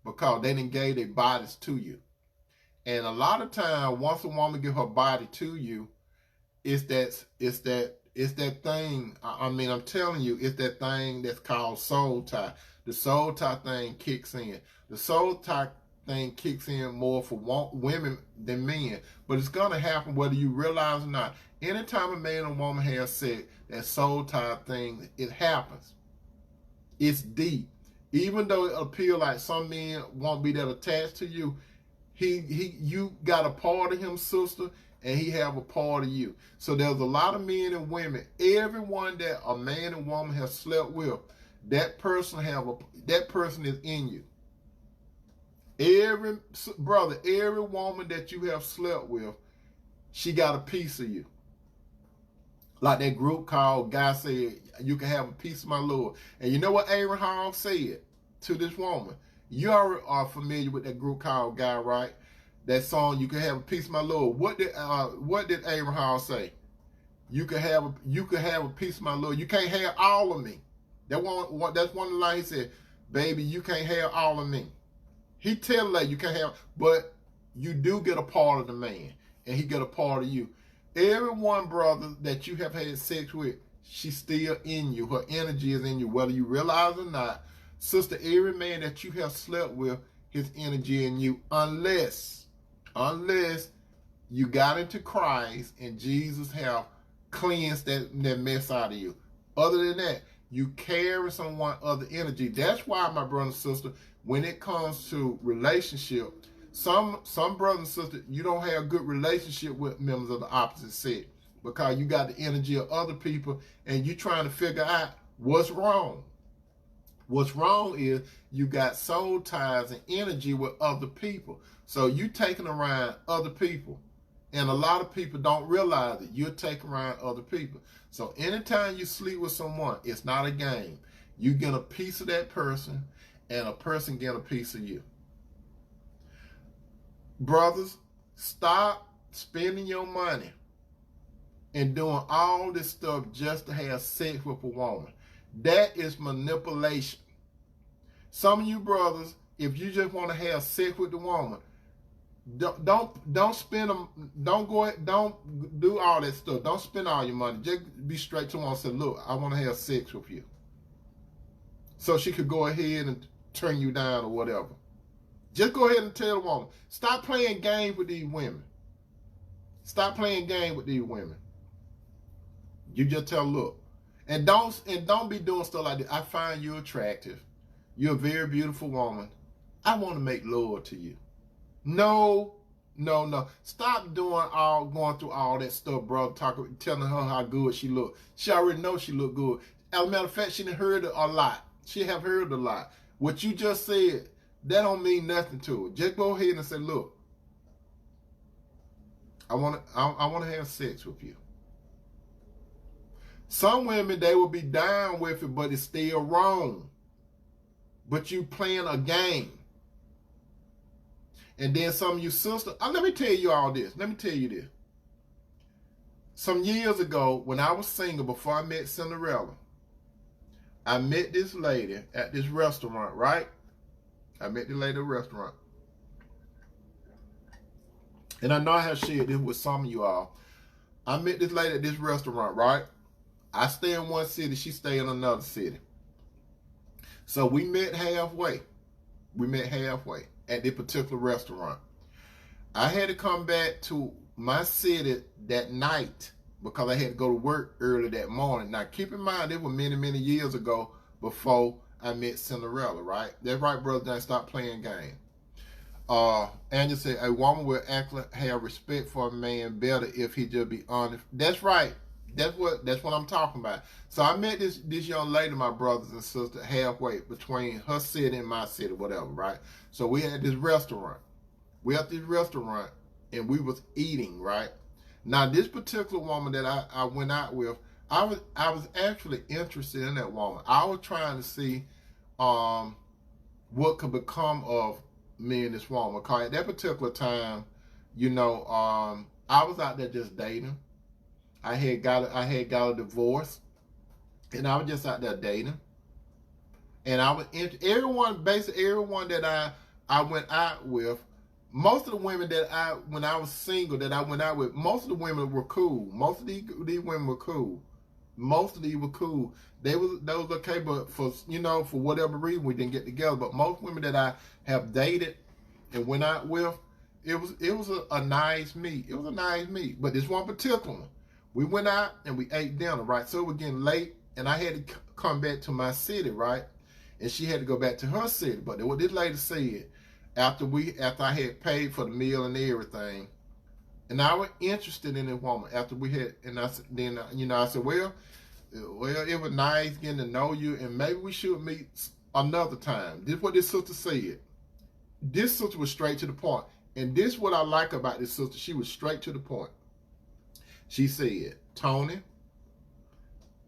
because they done gave their bodies to you. And a lot of time, once a woman give her body to you, it's that thing. I mean, I'm telling you, it's that thing that's called soul tie. The soul tie thing kicks in. The soul tie thing kicks in more for women than men. But it's going to happen whether you realize or not. Anytime a man and woman has sex, that soul tie thing, it happens. It's deep. Even though it appears like some men won't be that attached to you, you got a part of him, sister, and he have a part of you. So there's a lot of men and women. Everyone that a man and woman have slept with, that person is in you. Every woman that you have slept with, she got a piece of you. Like that group called, God said, you can have a piece of my Lord. And you know what Abraham said to this woman? You already are familiar with that group called God, right? That song, you can have a piece of my Lord. What did Abraham say? You can have a piece of my Lord. You can't have all of me. That's one of the lines he said, baby, you can't have all of me. He tell her you can't have, but you do get a part of the man, and he get a part of you. Every one brother that you have had sex with, she's still in you. Her energy is in you, whether you realize or not. Sister, every man that you have slept with, his energy in you, unless you got into Christ and Jesus have cleansed that mess out of you. Other than that, you carry someone other energy. That's why, my brother and sister, when it comes to relationship, some brothers and sisters, you don't have a good relationship with members of the opposite sex because you got the energy of other people and you trying to figure out what's wrong. What's wrong is you got soul ties and energy with other people. So you taking around other people. And a lot of people don't realize it. You're taking around other people. So anytime you sleep with someone, it's not a game. You get a piece of that person and a person get a piece of you. Brothers, stop spending your money and doing all this stuff just to have sex with a woman. That is manipulation. Some of you brothers, if you just want to have sex with the woman, don't spend them. Don't do all that stuff. Don't spend all your money. Just be straight to her and say, look, I want to have sex with you. So she could go ahead and turn you down or whatever. Just go ahead and tell the woman, stop playing games with these women. Stop playing games with these women. You just tell her, look. And don't be doing stuff like this. I find you attractive. You're a very beautiful woman. I want to make love to you. No. Stop going through all that stuff, brother. Telling her how good she look. She already knows she look good. As a matter of fact, she done heard it a lot. She have heard a lot. What you just said, that don't mean nothing to her. Just go ahead and say, look, I want to have sex with you. Some women, they will be down with it, but it's still wrong. But you playing a game. And then some of you sisters, let me tell you all this. Let me tell you this. Some years ago, when I was single, before I met Cinderella, I met this lady at this restaurant, right? I met the lady at the restaurant. And I know I have shared this with some of you all. I met this lady at this restaurant, right? I stay in one city, she stay in another city. So we met halfway. We met halfway at this particular restaurant. I had to come back to my city that night because I had to go to work early that morning. Now, keep in mind, it was many, many years ago before I met Cinderella, right? That's right, brother. Don't stop playing games. Angela said, a woman will actually have respect for a man better if he just be honest. That's right. That's what I'm talking about. So I met this young lady, my brothers and sisters, halfway between her city and my city, whatever, right? So we had this restaurant. We at this restaurant and we was eating, right? Now this particular woman that I went out with, I was actually interested in that woman. I was trying to see what could become of me and this woman. Because at that particular time, you know, I was out there just dating. I had got a divorce, and I was just out there dating. And I was everyone that I went out with. Most of the women when I was single that I went out with, most of the women were cool. Most of these women were cool. Most of these were cool. They was okay, but for whatever reason we didn't get together. But most women that I have dated and went out with, it was a nice meet. It was a nice meet. But this one particular one, we went out and we ate dinner, right? So it was getting late, and I had to come back to my city, right? And she had to go back to her city. But what this lady said, after I had paid for the meal and everything, and I was interested in this woman after we had, and I said, then I said, well, it was nice getting to know you, and maybe we should meet another time. This is what this sister said. This sister was straight to the point, and this is what I like about this sister. She was straight to the point. She said, Tony,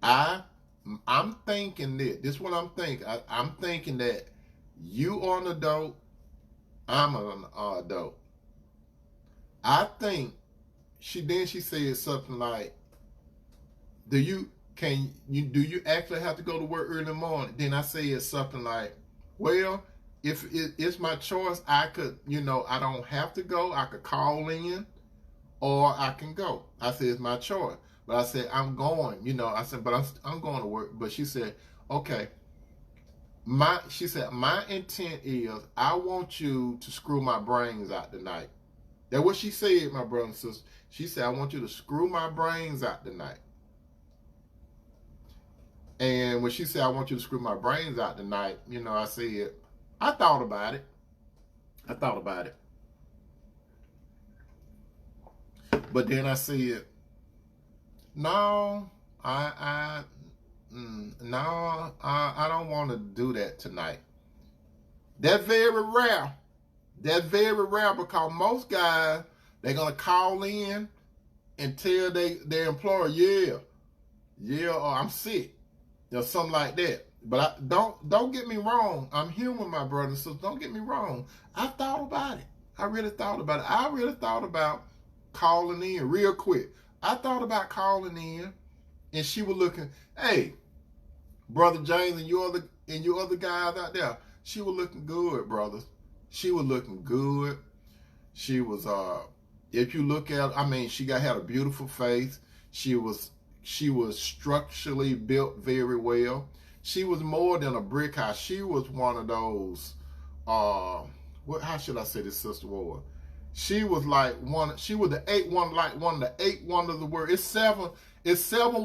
I'm thinking that, this is what I'm thinking. I'm thinking that you are an adult, I'm an adult. I think she said something like, do you actually have to go to work early in the morning? Then I said something like, well, if it's my choice, I could, I don't have to go. I could call in or I can go. I said, it's my choice. But I said, I'm going, I said, but I'm going to work. But she said, okay. She said, my intent is I want you to screw my brains out tonight. That's what she said, my brother and sister. She said, I want you to screw my brains out tonight. And when she said, I want you to screw my brains out tonight, I said, I thought about it. But then I said, no, I don't want to do that tonight. That's very rare. Because most guys, they're going to call in and tell their employer, or I'm sick, or something like that. But don't get me wrong. I'm human, my brother and sister. Don't get me wrong. I thought about it. I really thought about it. I really thought about calling in real quick. I thought about calling in, and she was looking, hey, Brother James and you other guys out there, she was looking good, brothers. She was looking good. She was, if you look at, she had a beautiful face. She was structurally built very well. She was more than a brick house. She was one of those, how should I say this sister was? She was like she was the one of the 8 wonders of the world. It's seven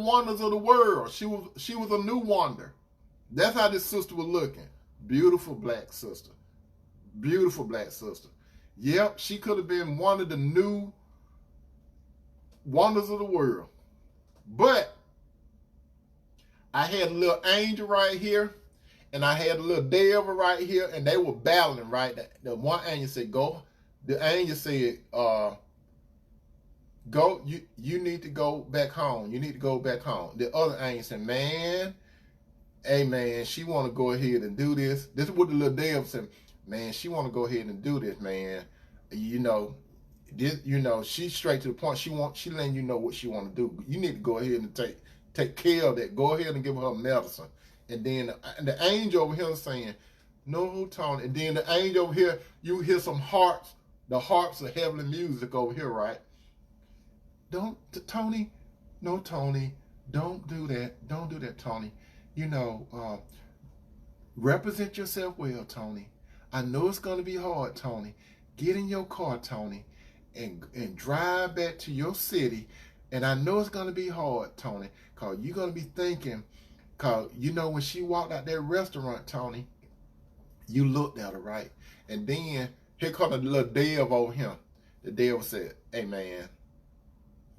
wonders of the world. She was a new wonder. That's how this sister was looking. Beautiful black sister. Yep, she could have been one of the new wonders of the world. But I had a little angel right here, and I had a little devil right here, and they were battling, right? The one angel said, go. The angel said, go, you need to go back home. You need to go back home. The other angel said, man, hey, man, she want to go ahead and do this. This is what the little devil said. Man, she want to go ahead and do this, man. She's straight to the point. She letting you know what she want to do. You need to go ahead and take care of that. Go ahead and give her medicine. And then the angel over here saying, no, Tony. And then the angel over here, you hear some harps, the harps of heavenly music over here, right? Tony, don't do that. Don't do that, Tony. Represent yourself well, Tony. I know it's going to be hard, Tony. Get in your car, Tony, and drive back to your city. And I know it's going to be hard, Tony, because you're going to be thinking, because, when she walked out that restaurant, Tony, you looked at her, right? And then here comes the little devil over him. The devil said, hey, man,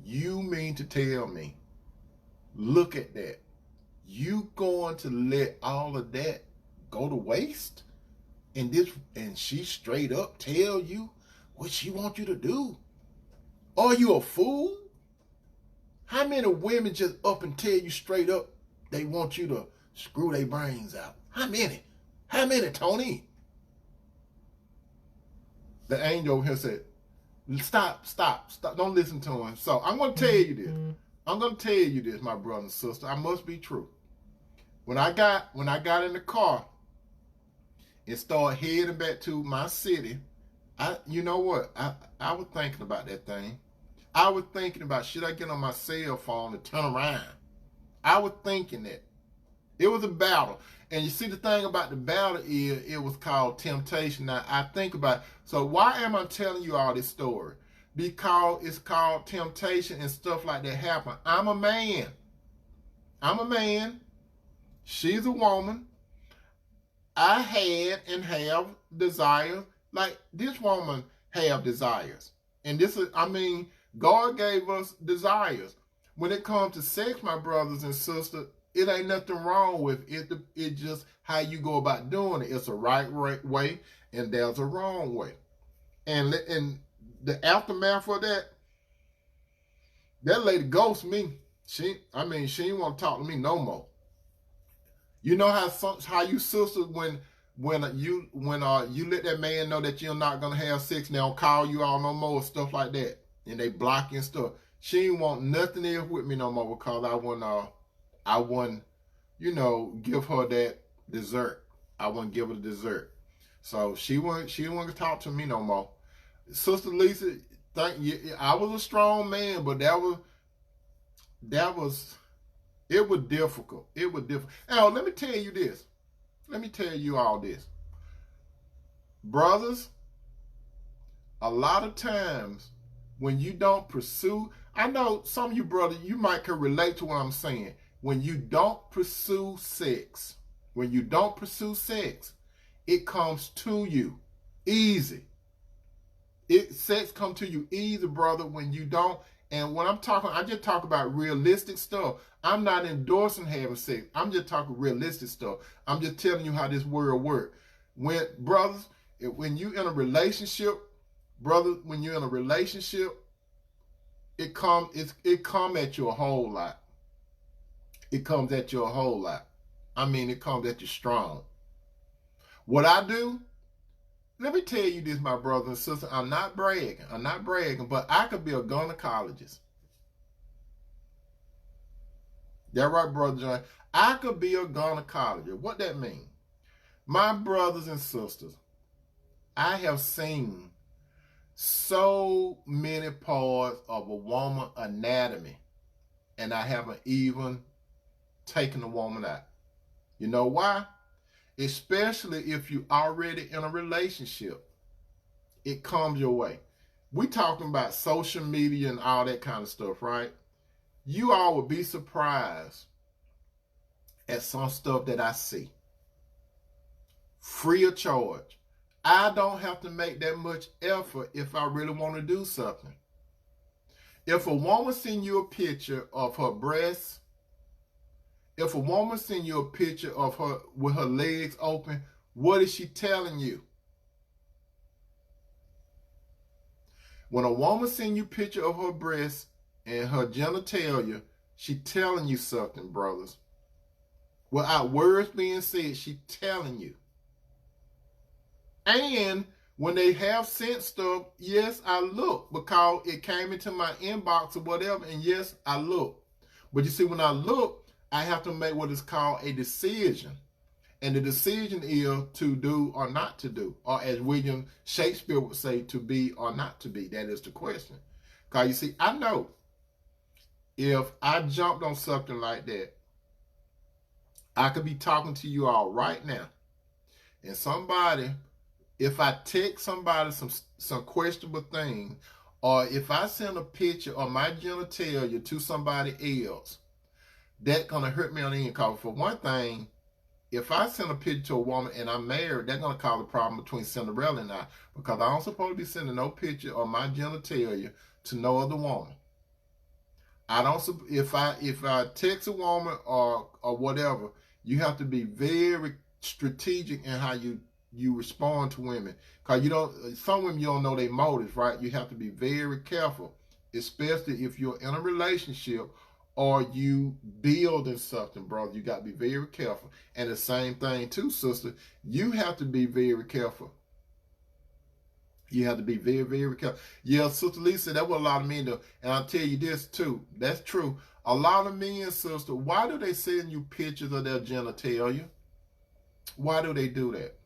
you mean to tell me, look at that. You going to let all of that go to waste? And she straight up tell you what she wants you to do? Are you a fool? How many women just up and tell you straight up they want you to screw their brains out? How many? How many, Tony? The angel over here said, stop. Don't listen to him. So I'm going to tell you this. I'm going to tell you this, my brother and sister. I must be true. When I got in the car and started heading back to my city, you know what? I was thinking about that thing. I was thinking about, should I get on my cell phone and turn around? I was thinking that. It was a battle. And you see, the thing about the battle is it was called temptation. Now, I think about it. So why am I telling you all this story? Because it's called temptation and stuff like that happen. I'm a man. She's a woman. I had and have desires. Like this woman have desires. And this is, God gave us desires. When it comes to sex, my brothers and sisters, it ain't nothing wrong with it. It's just how you go about doing it. It's a right way and there's a wrong way. And the aftermath of that lady ghosted me. She didn't want to talk to me no more. You know how you sisters, when you let that man know that you're not gonna have sex, and they don't call you all no more, stuff like that, and they block you and stuff. She ain't want nothing else with me no more because I wouldn't, give her that dessert. I wouldn't give her the dessert. So she didn't want to talk to me no more. Sister Lisa, I was a strong man, but it was difficult. It was difficult. Now, let me tell you this. Let me tell you all this. Brothers, a lot of times when you don't pursue, I know some of you brothers, you might can relate to what I'm saying. When you don't pursue sex, it comes to you easy. Sex come to you easy, brother, when you don't. And when I just talk about realistic stuff. I'm not endorsing having sex. I'm just talking realistic stuff. I'm just telling you how this world works. When you're in a relationship, it come at you a whole lot. It comes at you a whole lot. I mean, it comes at you strong. What I do, let me tell you this, my brothers and sisters. I'm not bragging, but I could be a gynecologist. That right, Brother John? I could be a gynecologist. What that mean? My brothers and sisters, I have seen so many parts of a woman's anatomy, and I haven't even taken the woman out. You know why? Especially if you're already in a relationship, it comes your way. We talking about social media and all that kind of stuff, right? You all would be surprised at some stuff that I see. Free of charge. I don't have to make that much effort if I really want to do something. If a woman send you a picture of her breasts, if a woman send you a picture of her with her legs open, what is she telling you? When a woman send you a picture of her breasts and her genitalia, she telling you something, brothers. Without words being said, she telling you. And when they have sent stuff, yes, I look because it came into my inbox or whatever, and yes, I look. But you see, when I look, I have to make what is called a decision. And the decision is to do or not to do. Or as William Shakespeare would say, to be or not to be. That is the question. Because you see, I know if I jumped on something like that, I could be talking to you all right now. And somebody, if I text somebody some questionable thing, or if I send a picture of my genitalia to somebody else, that's going to hurt me on the end. Because for one thing, if I send a picture to a woman and I'm married, that's going to cause a problem between Cinderella and I. Because I don't supposed to be sending no picture of my genitalia to no other woman. I don't. If I text a woman or whatever, you have to be very strategic in how you respond to women. Because some women, you don't know their motives, right? You have to be very careful, especially if you're in a relationship or you building something, brother. You got to be very careful. And the same thing too, sister. You have to be very careful. You have to be very, very careful. Yeah, Sister Lisa, that's what a lot of men do. And I'll tell you this too. That's true. A lot of men, sister, why do they send you pictures of their genitalia? Why do they do that?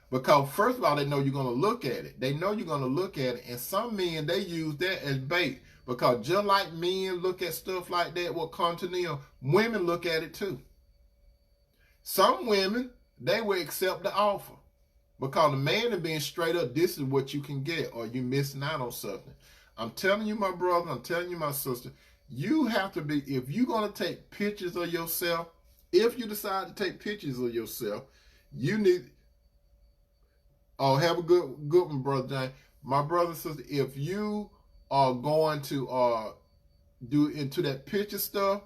Because first of all, they know you're going to look at it. They know you're going to look at it. And some men, they use that as bait. Because just like men look at stuff like that, what come to them, women look at it too. Some women, they will accept the offer. Because the man is being straight up, this is what you can get, or you missing out on something. I'm telling you, my brother, I'm telling you, my sister, you have to be, if you're going to take pictures of yourself, if you decide to take pictures of yourself, you need, have a good one, Brother Jane. My brother and sister, if you are going to do into that picture stuff,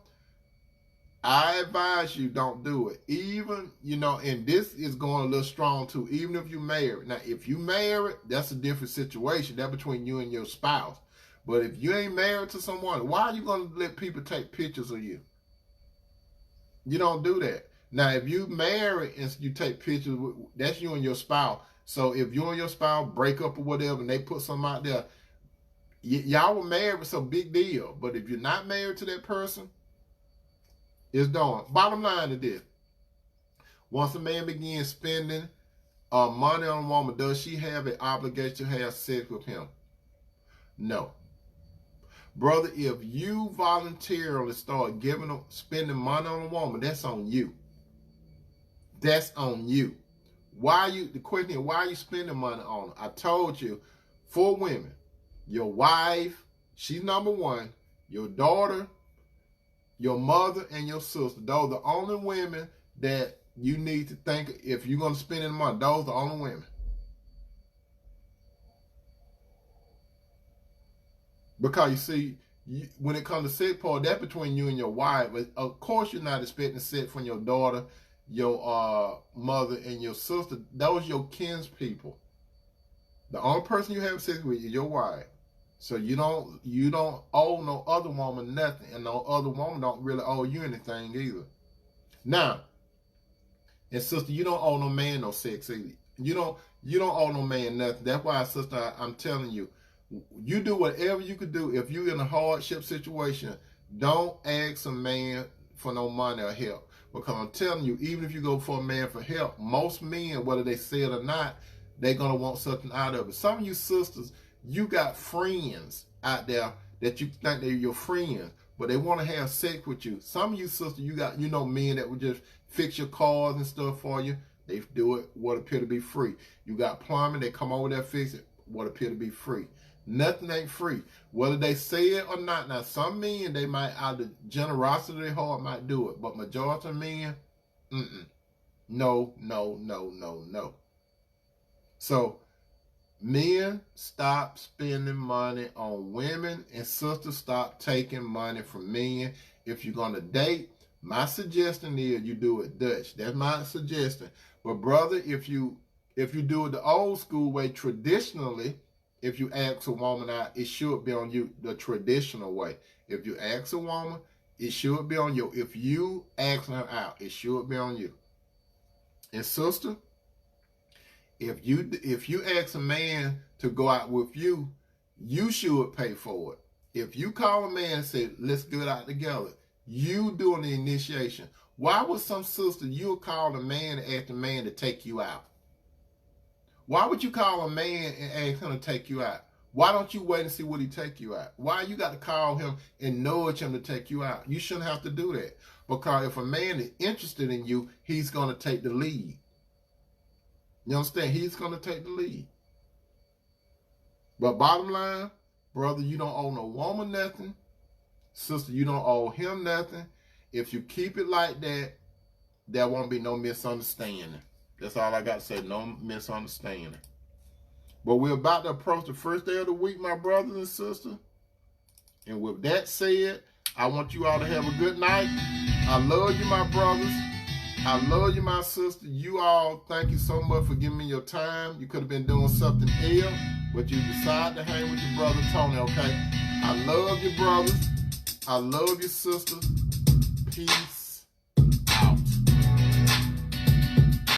I advise you don't do it. Even, and this is going a little strong too, even if you're married. Now, if you married, that's a different situation. That's between you and your spouse. But if you ain't married to someone, why are you going to let people take pictures of you? You don't do that. Now, if you married and you take pictures, that's you and your spouse. So if you and your spouse break up or whatever, and they put something out there, y'all were married, it's a big deal. But if you're not married to that person, it's done. Bottom line is this: once a man begins spending money on a woman, does she have an obligation to have sex with him? No. Brother, if you voluntarily start spending money on a woman, that's on you. That's on you. The question is, why are you spending money on her? I told you, 4 women. Your wife, she's number 1. Your daughter, your mother, and your sister. Those are the only women that you need to think, if you're going to spend any money, those are the only women. Because you see, when it comes to sex part, that's between you and your wife. But of course, you're not expecting sex from your daughter, your mother, and your sister. Those are your kinspeople. The only person you have sex with is your wife. So you don't owe no other woman nothing, and no other woman don't really owe you anything either. Now, and sister, you don't owe no man no sex either. You don't owe no man nothing. That's why, sister, I'm telling you, you do whatever you could do. If you're in a hardship situation, don't ask a man for no money or help. Because I'm telling you, even if you go for a man for help, most men, whether they say it or not, they're going to want something out of it. Some of you sisters, you got friends out there that you think they're your friends, but they want to have sex with you. Some of you sisters, you got, men that would just fix your cars and stuff for you. They do it what appear to be free. You got plumbing, they come over there, fix it, what appear to be free. Nothing ain't free, whether they say it or not. Now, some men, they might, out of generosity of their heart, might do it, but majority of men, no. So, men, stop spending money on women, and sisters, stop taking money from men. If you're gonna date, my suggestion is you do it Dutch. That's my suggestion. But brother, if you do it the old school way, traditionally, if you ask a woman out, it should be on you the traditional way. If you ask a woman, it should be on you. If you ask her out, it should be on you. And sister, if you ask a man to go out with you, you should pay for it. If you call a man and say, let's get out together, you doing the initiation. Why would some sister, you'll call a man and ask the man to take you out? Why would you call a man and ask him to take you out? Why don't you wait and see what he take you out? Why you got to call him and nudge him to take you out? You shouldn't have to do that. Because if a man is interested in you, he's going to take the lead. You understand? He's going to take the lead. But bottom line, brother, you don't owe no woman nothing. Sister, you don't owe him nothing. If you keep it like that, there won't be no misunderstanding. That's all I got to say, no misunderstanding. But we're about to approach the first day of the week, my brothers and sisters. And with that said, I want you all to have a good night. I love you, my brothers. I love you, my sister. You all, thank you so much for giving me your time. You could have been doing something else, but you decided to hang with your brother Tony, okay? I love you, brothers. I love you, sisters. Peace.